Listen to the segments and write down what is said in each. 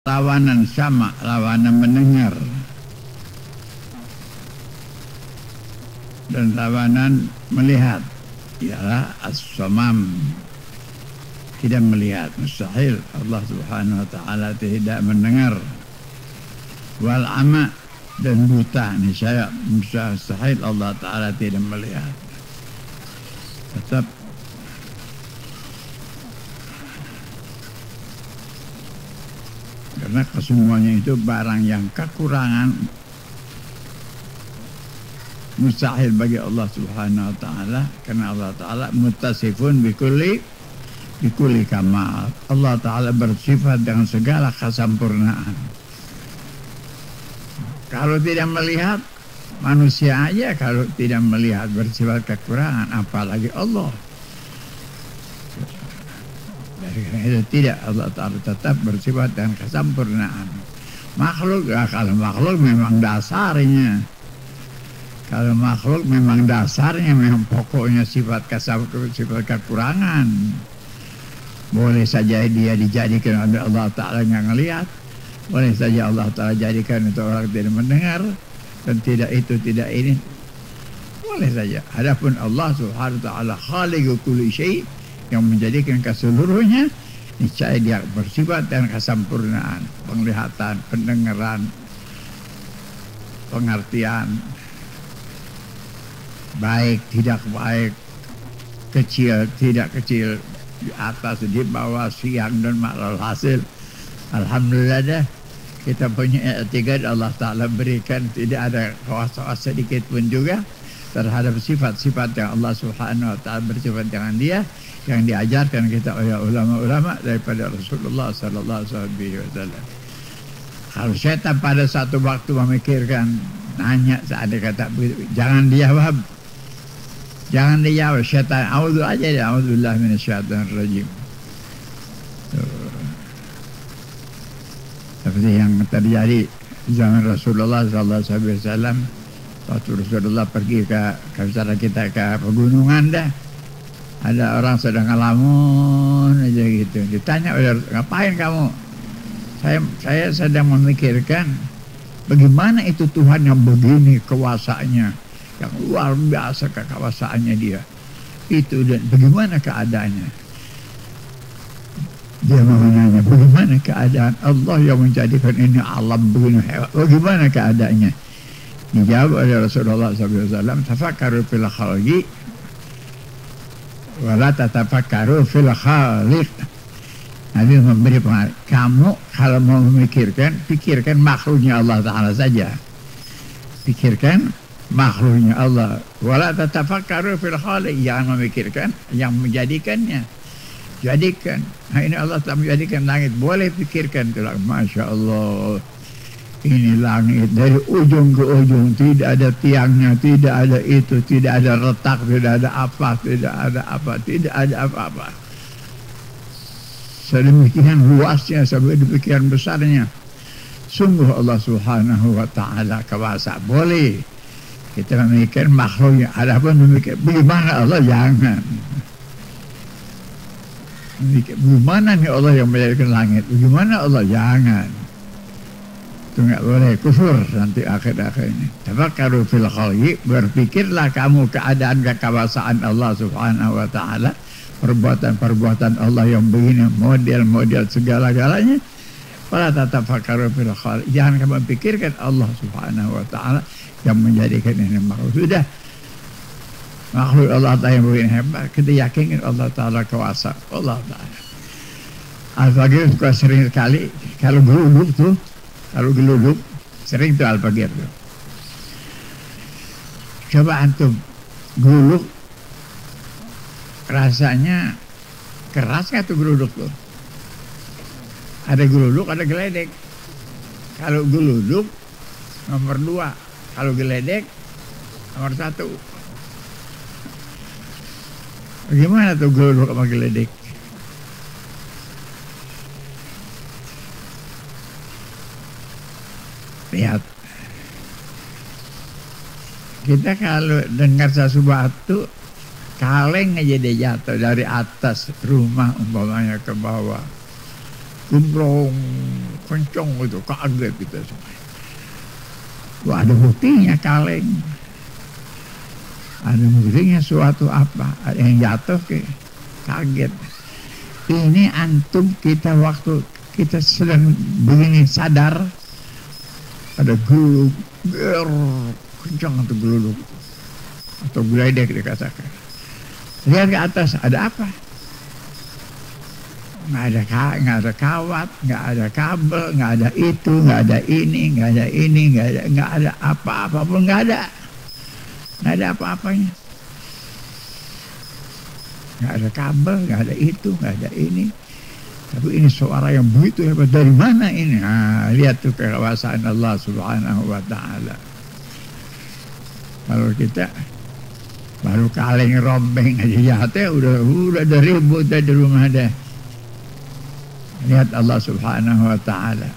lawanan sama, lawanan mendengar, dan lawanan melihat ialah as-samam, tidak melihat, mustahil Allah Subhanahu wa taala tidak mendengar. Wal ama, dan buta, ini saya mustahil Allah taala tidak melihat. Tetap karena kesemuanya itu barang yang kekurangan, mustahil bagi Allah Subhanahu wa taala, karena Allah taala muttasifun bikulli kamal. Allah taala bersifat dengan segala kesempurnaan. Kalau tidak melihat, manusia aja kalau tidak melihat bersifat kekurangan, apalagi Allah. Karena itu tidak, Allah Ta'ala tetap bersifat dengan kesempurnaan. Makhluk, ya kalau makhluk memang dasarnya, kalau makhluk memang dasarnya, memang pokoknya sifat kekurangan. Boleh saja dia dijadikan oleh Allah Ta'ala nggak ngelihat, boleh saja Allah Ta'ala jadikan itu orang tidak mendengar, dan tidak itu, tidak ini, boleh saja. Adapun Allah Subhanahu wa Ta'ala khaliqu kulli syai', yang menjadikan keseluruhnya, niscaya dia bersifat dan kesempurnaan, penglihatan, pendengaran, pengertian, baik, tidak baik, kecil, tidak kecil, di atas, di bawah, siang dan malam. Hasil alhamdulillah dah, kita punya i'tiqad Allah Ta'ala berikan tidak ada was-was sedikit pun juga terhadap sifat-sifat yang Allah Subhanahu wa Ta'ala bersifat dengan dia, yang diajarkan kita oleh ulama-ulama daripada Rasulullah sallallahu alaihi wasallam. Kalau syaitan pada satu waktu memikirkan, nanya seandainya kata begitu, jangan dijawab. Jangan dijawab, syaitan a'udzu aja dia, a'udzubillahi minasyaitonir rajim. Seperti yang terjadi zaman Rasulullah sallallahu alaihi wasallam, waktu Rasulullah pergi ke kita ke pegunungan dah. Ada orang sedang ngelamun aja gitu. Ditanya, ngapain kamu? Saya sedang memikirkan bagaimana itu Tuhan yang begini kuasanya, yang luar biasa kekuasaannya dia. Itu, dan bagaimana keadaannya? Dia mau menanya, bagaimana keadaan Allah yang menjadikan ini alam begini hebat? Bagaimana keadaannya? Dijawab oleh Rasulullah SAW, tafakkaru fil khalqi wala tatafakkaru fil khaliq. Nabi memberi pengaruh, kamu kalau mau memikirkan, pikirkan makhluknya Allah Ta'ala saja. Pikirkan makhluknya Allah. Wala tatafakkaru fil khaliq, jangan memikirkan yang menjadikannya. Jadikan. Nah, ini Allah telah menjadikan langit, boleh pikirkan itu. Masya Allah, ini langit dari ujung ke ujung, tidak ada tiangnya, tidak ada itu, tidak ada retak, tidak ada apa, tidak ada apa, tidak ada apa-apa. Sedemikian luasnya, sampai demikian besarnya. Sungguh Allah Subhanahu wa Ta'ala kuasa. Boleh kita memikirkan makhluknya, adapun memikirkan bagaimana Allah, jangan. Bagaimana nih Allah yang menjadikan langit, bagaimana Allah, jangan. Itu nggak boleh, kufur nanti akhir-akhir ini. Tafakkaru fil khalqi, berpikirlah kamu keadaan kekuasaan Allah Subhanahu wa Ta'ala, perbuatan-perbuatan Allah yang begini, model-model segala-galanya. Wala tatafakkaru fil khalqi, jangan kamu pikirkan Allah Subhanahu wa Ta'ala yang menjadikan ini makhluk. Sudah, makhluk Allah Ta'ala yang begini hebat, kita yakin Allah Ta'ala kuasa. Allah Ta'ala Al-Faqir suka sering sekali kalau geluduk tuh, kalau geluduk sering tuh Al-Faqir tuh. Coba antum geluduk, rasanya keras nggak tuh geluduk tuh? Ada geluduk, ada geledek. Kalau geluduk nomor 2, kalau geledek nomor 1. Bagaimana tuh geluduk sama geledek? Lihat, kita kalau dengar sesuatu, kaleng aja dia jatuh dari atas rumah umpamanya ke bawah, gumplong, kencang itu, kaget kita semua. Wah, ada buktinya kaleng. Ada buktinya suatu apa, ada yang jatuh kaget. Ini antum kita waktu kita sedang begini sadar, ada geluluk, kencang atau geluluk atau geledek dikatakan. Lihat ke atas, ada apa? Nggak ada kawat, nggak ada kabel, nggak ada itu, nggak ada ini, nggak ada apa-apa pun, nggak ada apa-apanya. Nggak ada kabel, nggak ada itu, nggak ada ini. Tapi ini suara yang begitu hebat, dari mana ini? Nah, lihat tuh kekuasaan Allah Subhanahu wa Ta'ala. Kalau kita baru kaleng rombeng aja jatuh, udah ada ribut di rumah deh. Lihat Allah Subhanahu wa Ta'ala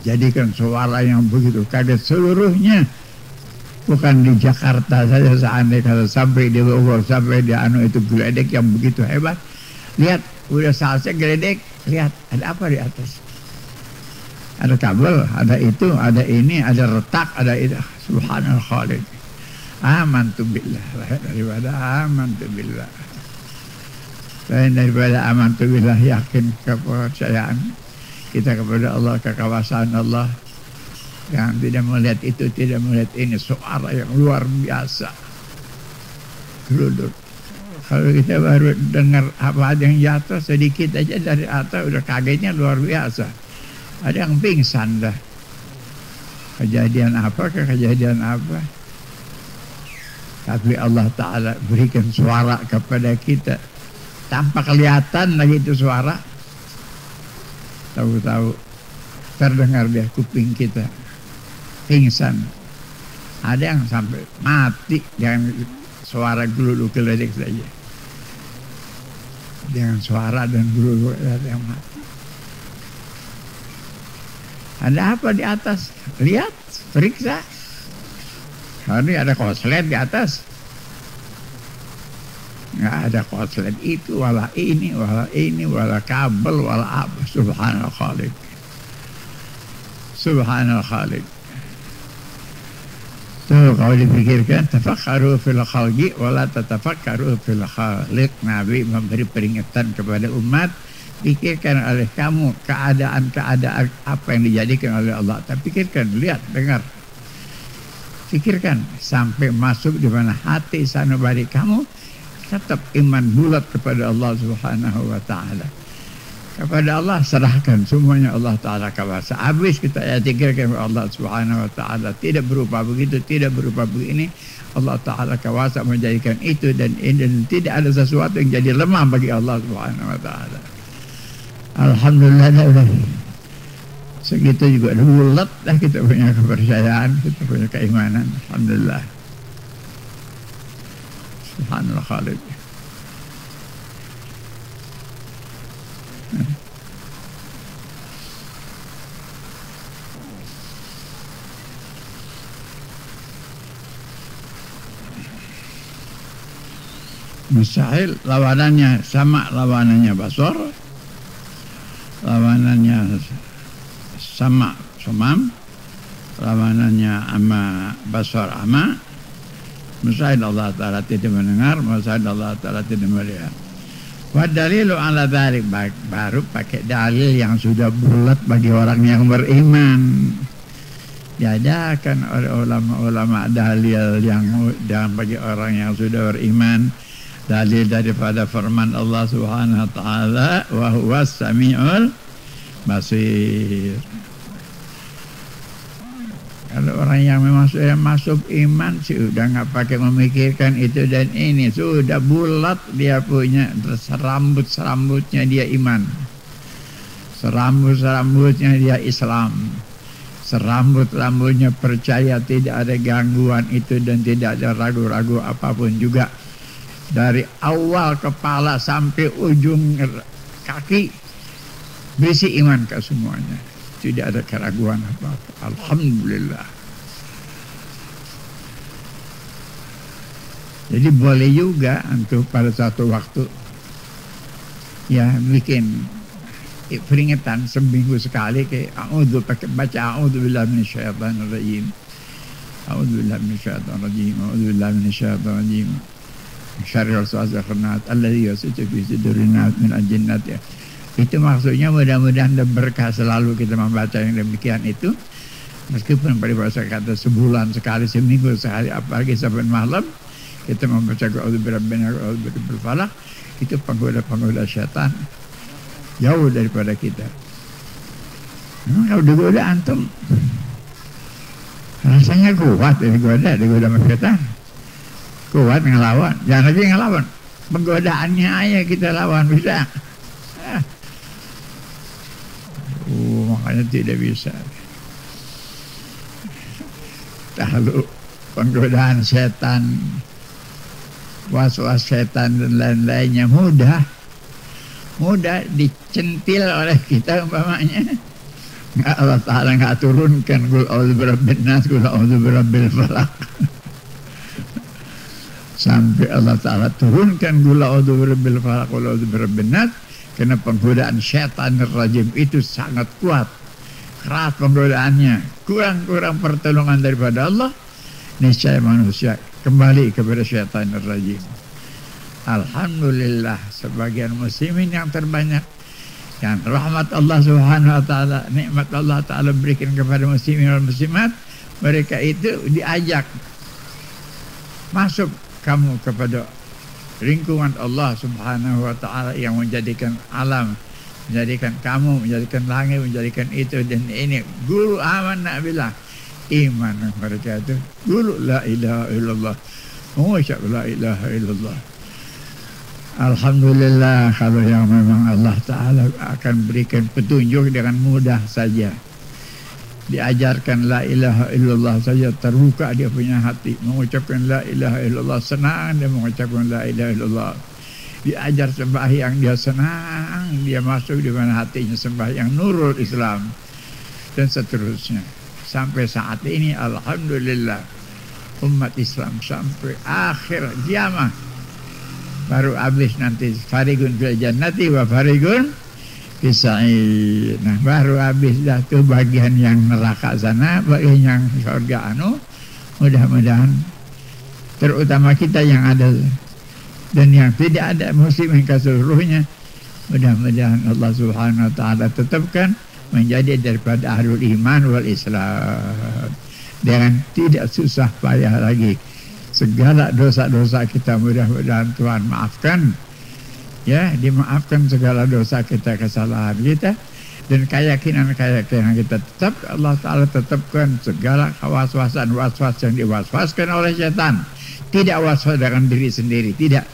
jadikan suara yang begitu kaget seluruhnya. Bukan di Jakarta saja, seandainya kalau sampai di Bogor, sampai di itu geledek yang begitu hebat. Lihat, udah selesai geledek, lihat ada apa di atas. Ada kabel, ada itu, ada ini, ada retak, ada itu. Subhanal Khaliq. Amantu billah. Daripada amantu billah. Selain daripada amantu billah, yakin kepercayaan kita kepada Allah, kekuasaan Allah, yang tidak melihat itu, tidak melihat ini, suara yang luar biasa. Geluduk. Kalau kita baru dengar apa yang jatuh sedikit aja dari atas, udah kagetnya luar biasa. Ada yang pingsan dah. Kejadian apa ke kejadian apa? Tapi Allah Ta'ala berikan suara kepada kita tanpa kelihatan lagi itu suara. Tahu-tahu terdengar di kuping kita. Pingsan. Ada yang sampai mati dengan suara geluluk geledek saja. Dengan suara dan geluluk ada yang mati. Ada apa di atas? Lihat, periksa. Ini ada konslet di atas. Nggak ada konslet itu, wala ini, wala kabel, wala apa. Subhanal Khaliq. Subhanal Khaliq. Tuh, kalau dipikirkan, tafakkaru fil khalqi wala tatafakkaru fil khaliq. Nabi memberi peringatan kepada umat, pikirkan oleh kamu keadaan-keadaan apa yang dijadikan oleh Allah. Tapi pikirkan, lihat, dengar. Pikirkan sampai masuk di mana hati sanubari kamu tetap iman bulat kepada Allah Subhanahu wa Ta'ala. Kepada Allah serahkan semuanya, Allah Ta'ala kuasa. Habis kita pikirkan Allah Subhanahu wa Ta'ala tidak berupa begitu, tidak berupa begini. Allah Ta'ala kuasa menjadikan itu dan ini, dan tidak ada sesuatu yang jadi lemah bagi Allah Subhanahu wa Ta'ala. Alhamdulillah. Segitu juga bulat dah kita punya kepercayaan, kita punya keimanan. Alhamdulillah. Subhanallah Khalid. Mustahil lawanannya sama, lawanannya basor, lawanannya sama sumam, lawanannya ama basor ama. Mustahil Allah Ta'ala tidak mendengar, mustahil Allah Ta'ala tidak melihat. Wa dalilu ala dzalik, baru pakai dalil yang sudah bulat bagi orang yang beriman. Diadakan oleh ulama-ulama dalil yang dan bagi orang yang sudah beriman, dalil daripada firman Allah Subhanahu wa Ta'ala, wa huwas samiul basir. Kalau orang yang memang sudah masuk iman, sudah nggak pakai memikirkan itu dan ini, sudah bulat dia punya, serambut-serambutnya dia iman, serambut-serambutnya dia Islam, serambut-rambutnya percaya tidak ada gangguan itu dan tidak ada ragu-ragu apapun juga. Dari awal kepala sampai ujung kaki berisi iman ke semuanya. Tidak ada keraguan apa-apa. Alhamdulillah. Jadi boleh juga untuk pada satu waktu ya bikin peringatan seminggu sekali ke baca a'udzubillahi minasyaitonirrajim. A'udzubillahi minasyaitonirrajim. A'udzubillahi minasyaitonirrajim. Syarril waswasil khannas alladzi yuwaswisu fi sudurin nas minal jinnati. Itu maksudnya mudah-mudahan dan berkah selalu kita membaca yang demikian itu. Meskipun pada bahasa kata sebulan sekali, seminggu sekali, apalagi sampai malam kita membaca a'udzubillahi a'udzubillahi falaq, itu penggoda-penggoda syaitan jauh daripada kita. Kalau digoda antum rasanya kuat, digoda sama syaitan. Kuat ngelawan, jangan lagi ngelawan. Penggodaannya aja kita lawan, bisa. Makanya tidak bisa. Lalu penggodaan setan, was-was setan dan lain-lainnya mudah dicentil oleh kita umpamanya. Allah Ta'ala nggak turunkan qul a'udzu birabbin nas, qul a'udzu birabbil falaq. Sampai Allah Ta'ala turunkan qul a'udzu birabbil falaq, qul a'udzu birabbin nas, karena penggodaan syaitan rajim itu sangat kuat, keras penggodaannya, kurang pertolongan daripada Allah, niscaya manusia kembali kepada syaitan rajim. Alhamdulillah, sebagian muslimin yang terbanyak yang rahmat Allah Subhanahu wa taala, nikmat Allah Ta'ala berikan kepada muslimin dan muslimat, mereka itu diajak masuk kamu kepada lingkungan Allah Subhanahu wa taala yang menjadikan alam, menjadikan kamu, menjadikan langit, menjadikan itu dan ini. Guru amanna billah, iman mereka itu guru la ilaha illallah, mengucap la ilaha illallah. Alhamdulillah, kalau yang memang Allah Ta'ala akan berikan petunjuk dengan mudah saja. Diajarkan la ilaha illallah saja, terbuka dia punya hati, mengucapkan la ilaha illallah, senang dia mengucapkan la ilaha illallah. Diajar sembahyang, dia senang, dia masuk di mana hatinya sembahyang, nurul Islam, dan seterusnya. Sampai saat ini alhamdulillah umat Islam sampai akhir kiamat. Baru habis nanti farigun fil jannati wa farigun fisa'id. Nah, baru habis dah tu bagian yang neraka sana, bagian yang surga mudah-mudahan terutama kita yang ada dan yang tidak ada muslimin keseluruhnya, mudah-mudahan Allah Subhanahu wa taala tetapkan menjadi daripada ahlul iman wal Islam dengan tidak susah payah lagi. Segala dosa-dosa kita mudah-mudahan Tuhan maafkan, ya, dimaafkan segala dosa kita, kesalahan kita, dan keyakinan kita tetap Allah Ta'ala tetapkan segala was-wasan yang diwaswaskan oleh setan. Tidak waswas dengan diri sendiri, tidak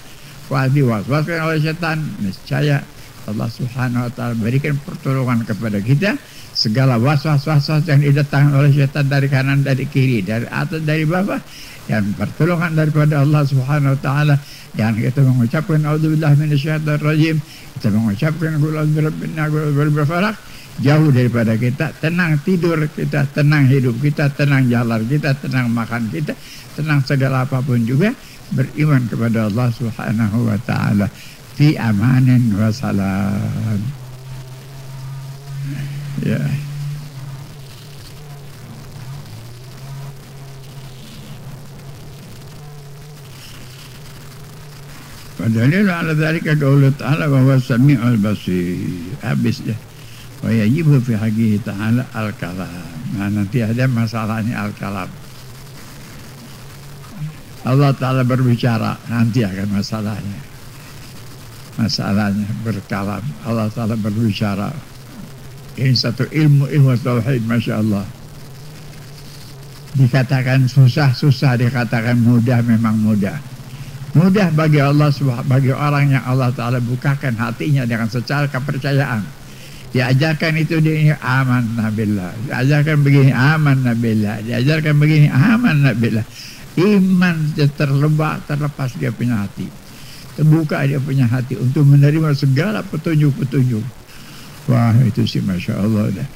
diwaswaskan oleh setan, niscaya Allah Subhanahu wa taala berikan pertolongan kepada kita. Segala was-was yang didatangkan oleh setan dari kanan, dari kiri, dari atas, dari bawah, dan pertolongan daripada Allah Subhanahu wa taala. Yang kita mengucapkan a'udzubillahi minasyaitonir rajim, kita mengucapkan qul a'udzu birabbin nas, qul a'udzu birabbil falaq, jauh daripada kita, tenang tidur kita, tenang hidup kita, tenang jalan kita, tenang makan kita, tenang segala apapun juga, beriman kepada Allah Subhanahu wa taala fi amanin wa salam. Ya. Padahal ala dzalika qaulu ta'ala wa huwa samiul basir. Habis dah. Wa yajibu fi haqqihi ta'ala al-kalam. Nah, nanti ada masalahnya al-kalam. Allah Ta'ala berbicara, nanti akan masalahnya. Masalahnya berkalam. Allah Ta'ala berbicara. Ini satu ilmu tauhid, Masya Allah. Dikatakan susah, dikatakan mudah, memang mudah. Mudah bagi Allah, bagi orang yang Allah Ta'ala bukakan hatinya dengan secara kepercayaan. Diajarkan itu dia aman nabillah. Diajarkan begini aman nabillah. Diajarkan begini aman nabillah. Iman terlepas dia punya hati. Terbuka dia punya hati untuk menerima segala petunjuk-petunjuk. Wah, itu sih Masya Allah dah.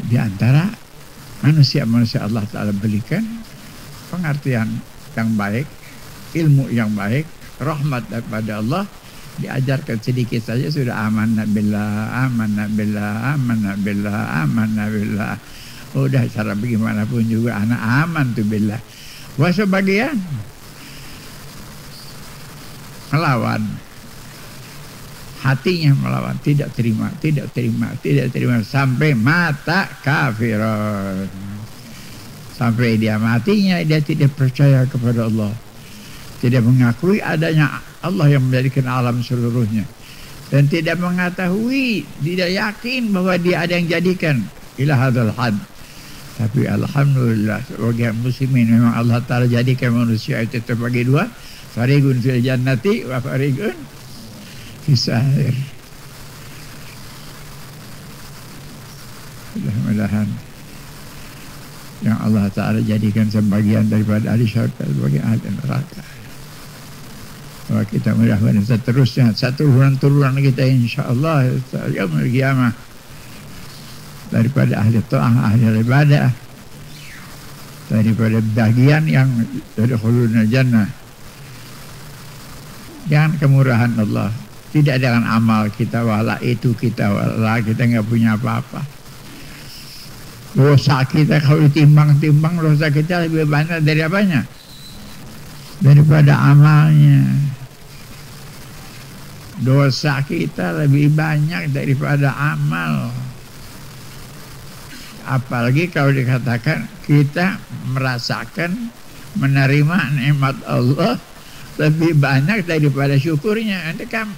Di antara manusia-manusia Allah Ta'ala berikan pengertian yang baik, ilmu yang baik, rahmat daripada Allah, diajarkan sedikit saja sudah amanna billah, amanna billah, amanna billah, amanna billah. Udah cara bagaimanapun juga anak aman tuh billah. Wah sebagian melawan, hatinya melawan, tidak terima, tidak terima, tidak terima sampai mata kafiran. Sampai dia matinya dia tidak percaya kepada Allah, tidak mengakui adanya Allah yang menjadikan alam seluruhnya, dan tidak mengetahui, tidak yakin bahwa dia ada yang jadikan ila hadzal had. Tapi alhamdulillah sebagai muslimin memang Allah Ta'ala jadikan manusia itu terbagi dua, farigun fil jannati wa farigun fis sa'ir. Mudah-mudahan yang Allah Ta'ala jadikan sebagian daripada ahli syurga, sebagian ahli neraka. Bahwa kita mudah-mudahan seterusnya satu turunan kita insyaAllah yaumul qiyamah daripada ahli ta'ah, ahli ibadah, daripada bagian yang yadkhuluna jannah. Jangan kemurahan Allah, tidak dengan amal kita, wala itu kita, wala kita nggak punya apa-apa. Dosa kita kalau ditimbang-timbang, dosa kita lebih banyak dari apanya? Daripada amalnya. Dosa kita lebih banyak daripada amal. Apalagi kalau dikatakan kita merasakan, menerima nikmat Allah lebih banyak daripada syukurnya. Anda kan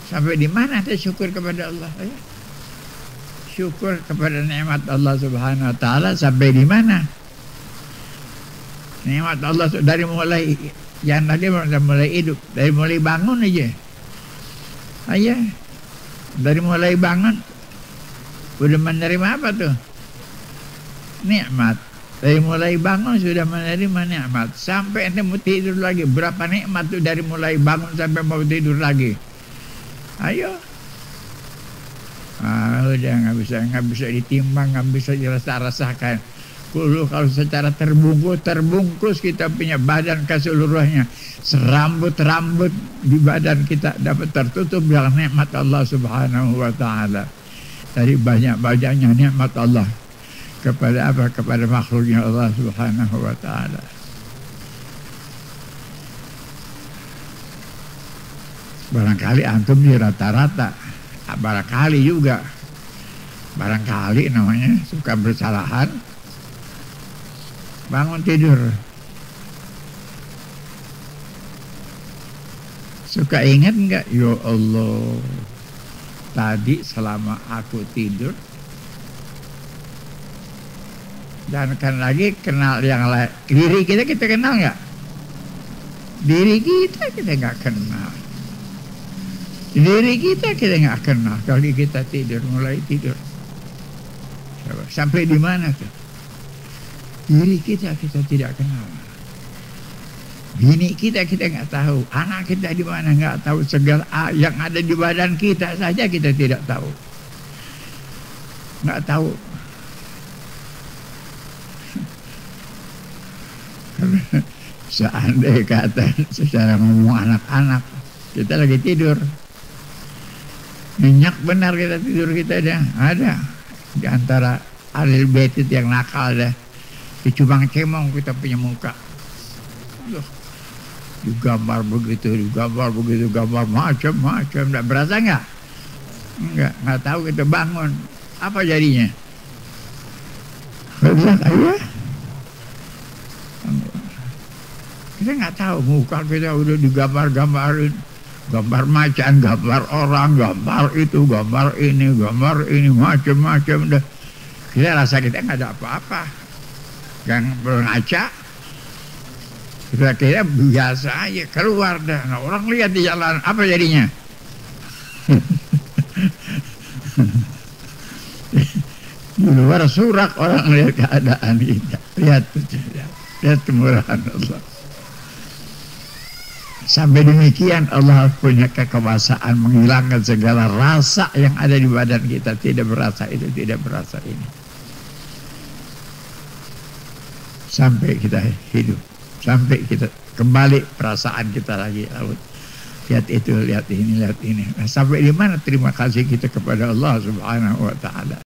sampai di mana Anda syukur kepada Allah? Ya? Syukur kepada nikmat Allah Subhanahu wa Ta'ala sampai di mana? Nikmat Allah dari mulai yang tadi mulai hidup, dari mulai bangun aja. Ayah, dari mulai bangun sudah menerima apa tuh? Nikmat. Dari mulai bangun sudah menerima nikmat. Sampai ente mau tidur lagi, berapa nikmat tuh dari mulai bangun sampai mau tidur lagi? Ayo. Udah nggak bisa ditimbang, nggak bisa dirasa-rasakan. Kalau secara terbungkus kita punya badan keseluruhannya, serambut-rambut di badan kita dapat tertutup dengan nikmat Allah Subhanahu wa Ta'ala. Dari banyak-banyaknya nikmat Allah kepada apa? Kepada makhluknya Allah Subhanahu wa Ta'ala. Barangkali antum di rata-rata, barangkali juga, barangkali namanya suka bersalahan, bangun tidur suka ingat enggak, ya Allah, tadi selama aku tidur, dan kan lagi kenal yang lain. Diri kita kenal nggak? Diri kita nggak kenal. Diri kita nggak kenal. Kalau kita tidur, mulai tidur, sampai di mana tuh? Diri kita tidak kenal. Bini kita nggak tahu. Anak kita di mana nggak tahu. Segala yang ada di badan kita saja kita tidak tahu. Nggak tahu. Seandainya kata secara ngomong anak-anak, kita lagi tidur, nyenyak benar kita tidur kita ada di antara ahli bait yang nakal ada. Dicubang cemong kita punya muka. Digambar begitu, gambar macam-macam. Enggak berasa enggak? Enggak tahu kita bangun. Apa jadinya? Ayo. Kita nggak tahu, muka kita udah digambar-gambarin, gambar macan, gambar orang, gambar itu, gambar ini, macam-macam. Kita rasa kita nggak ada apa-apa, yang berngaca. Kita kira biasa aja, keluar dah. Nah, orang lihat di jalan, apa jadinya? Di luar surak orang lihat keadaan kita. Lihat kemurahan Allah. Sampai demikian Allah punya kekuasaan menghilangkan segala rasa yang ada di badan kita. Tidak berasa itu, tidak berasa ini. Sampai kita hidup, sampai kita kembali perasaan kita lagi. lihat itu, lihat ini, lihat ini. Nah, sampai di mana terima kasih kita kepada Allah Subhanahu wa taala.